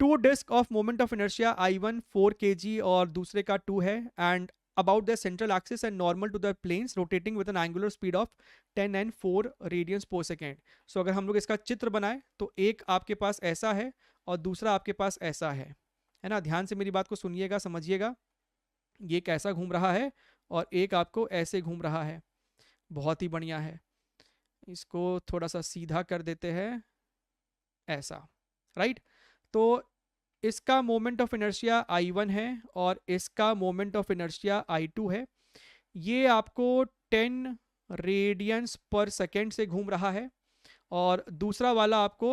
To disc of moment of inertia I1 4 kg और दूसरे का 2 है, and about their central axis and normal to the planes rotating with an angular speed of 10 and 4 radians per second. So अगर हम लोग इसका चित्र बनाए तो एक आपके पास ऐसा है और दूसरा आपके पास ऐसा है ना। ध्यान से मेरी बात को सुनिएगा, समझिएगा। ये कैसा घूम रहा है और एक आपको ऐसे घूम रहा है। बहुत ही बढ़िया है। इसको थोड़ा सा सीधा कर देते हैं, ऐसा, राइट। तो इसका मोमेंट ऑफ इनर्शिया I1 है और इसका मोमेंट ऑफ इनर्शिया I2 है। ये आपको 10 रेडियंस पर सेकेंड से घूम रहा है और दूसरा वाला आपको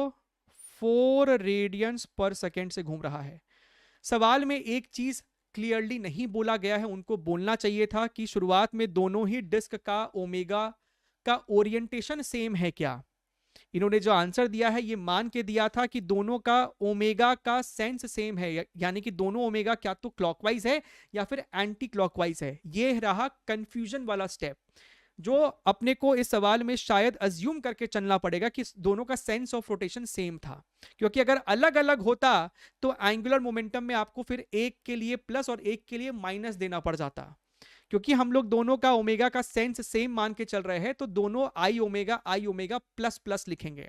4 रेडियंस पर सेकेंड से घूम रहा है। सवाल में एक चीज क्लियरली नहीं बोला गया है, उनको बोलना चाहिए था कि शुरुआत में दोनों ही डिस्क का ओमेगा का ओरिएंटेशन सेम है क्या। इन्होंने जो आंसर दिया है ये मान के दिया था कि दोनों का ओमेगा का सेंस सेम है, यानी कि दोनों ओमेगा क्या तो क्लॉकवाइज है या फिर एंटी क्लॉकवाइज है। ये रहा कंफ्यूजन वाला स्टेप जो अपने को इस सवाल में शायद अज्यूम करके चलना पड़ेगा कि दोनों का सेंस ऑफ रोटेशन सेम था, क्योंकि अगर अलग अलग होता तो एंगुलर मोमेंटम में आपको फिर एक के लिए प्लस और एक के लिए माइनस देना पड़ जाता। क्योंकि हम लोग दोनों का ओमेगा का सेंस सेम मान के चल रहे हैं तो दोनों आई ओमेगा प्लस प्लस लिखेंगे।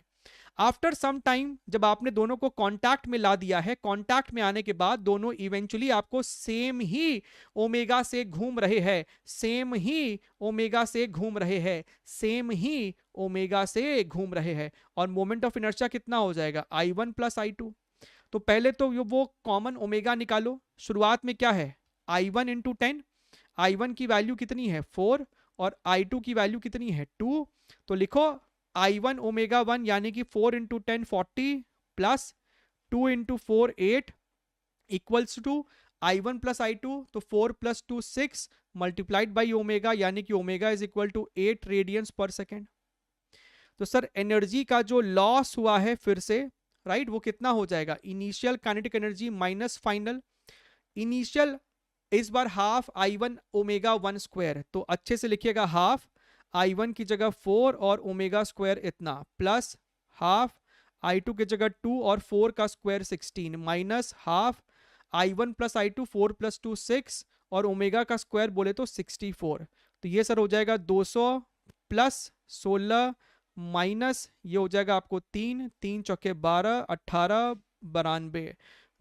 आफ्टर सम टाइम जब आपने दोनों को कांटेक्ट में ला दिया है, कांटेक्ट में आने के बाद दोनों इवेंचुअली आपको सेम ही ओमेगा से घूम रहे हैं, सेम ही ओमेगा से घूम रहे हैं, सेम ही ओमेगा से घूम रहे हैं, और मोमेंट ऑफ इनर्शिया कितना हो जाएगा I1 प्लस I2। तो पहले तो वो कॉमन ओमेगा निकालो। शुरुआत में क्या है I1 इंटू 10, I1 की वैल्यू कितनी है 4 और I2 की वैल्यू कितनी है 2। तो लिखो I1 ओमेगा 1 यानी कि 4 into 10 40 plus 2 into 4 8 equals to I1 plus I2, तो 4 प्लस 2 6 मल्टीप्लाइड बाई ओमेगा यानी कि omega is equal to 8 radians per second. तो सर एनर्जी का जो लॉस हुआ है फिर से, राइट, वो कितना हो जाएगा initial kinetic energy minus final. Initial इस बार हाफ I1 ओमेगा 1 स्क्वायर, तो अच्छे से लिखिएगा हाफ I1 की जगह 4 और ओमेगा स्क्वायर इतना, प्लस हाफ I2 की जगह 2 और 4 का square 16, minus half I1 plus I2 4 plus 2 6 और ओमेगा का स्क्वायर बोले तो 64। तो ये सर हो जाएगा 200 प्लस 16 माइनस ये हो जाएगा आपको 3 3 चौके 12 18 92,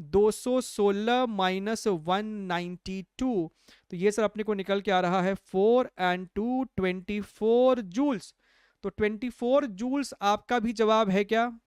216 माइनस 192। तो ये सर अपने को निकल के आ रहा है 4 and 2 24 जूल्स। तो 24 जूल्स आपका भी जवाब है क्या?